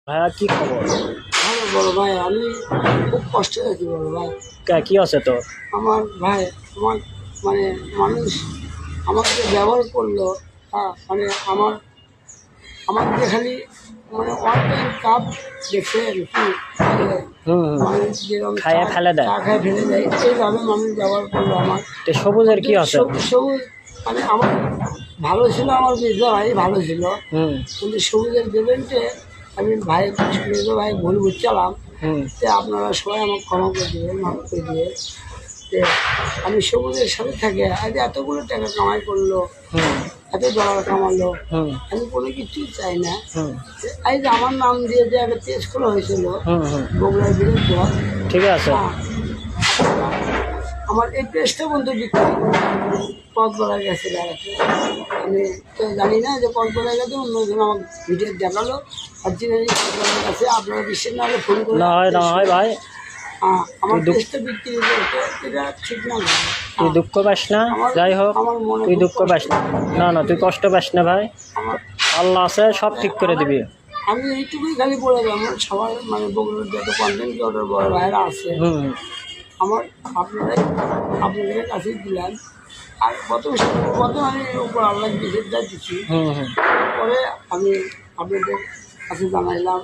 ভাইয়া কি খবর? ভালো বড় ভাই, আমি খুব কষ্টে আছি বড় ভাই। কি আছে তো? আমার ভাই, আমার মানে মানুষ আমাকে যে ব্যবহার করলো, মানে আমাকে খালি মানে ওয়ান টাইম কাপ দেখছে আর কি, মানুষ যেরকম খাইয়ে ফেলে দেয়। চা খায় ফেলে দেয়, এইভাবে মানুষ ব্যবহার করলো আমার। তো সবুজের কি আছে? সবুজ মানে আমার ভালো ছিল, আমার মেজো ভাই ভালো ছিল, কিন্তু সবুজের পেমেন্টে আমি মেজো ভাই ভুল বুঝছিলাম। যে আপনারা সবাই আমাকে ক্ষমা করে দেবেন, মাফ করে দিয়ে যে আমি সবুজের সাথে থাকে আজ এতগুলো টাকা কামাই করলো, এত ডলার কামালো, আমি কোনো কিছুই চাই না। এই যে আমার নাম দিয়ে যে একটা পেজ খোলা হয়েছিল বগুড়ার বিরুদ্ধে, ঠিক আছে, আমার এই পেজটা বন্ধু বিক্রি কক্সবাজার গেছে বেড়াতে। আমি তো জানি না যে কক্সবাজার গেছে, অন্যজন আমার ভিডিও দেখালো আর যিনি কক্সবাজার গেছে, আপনারা বিশ্বের না হলে ফোন করে না হয় ভাই, আমার পেজটা বিক্রি করতে, এটা ঠিক না। তুই দুঃখ পাস না, যাই হোক তুই দুঃখ পাস না, না তুই কষ্ট পাস না ভাই, আল্লাহ আছে সব ঠিক করে দিবি। আমি এইটুকুই খালি বলে দেবো সবার, মানে বগুড়ার যত কন্টেন্ট ক্রিয়েটর বড় ভাইরা আছে, আমার আপনাদের কাছেই দিলাম। আর কত আমি উপর আল্লাহ বিশেষ দিচ্ছি, পরে আমি আপনাদের কাছে জানাইলাম।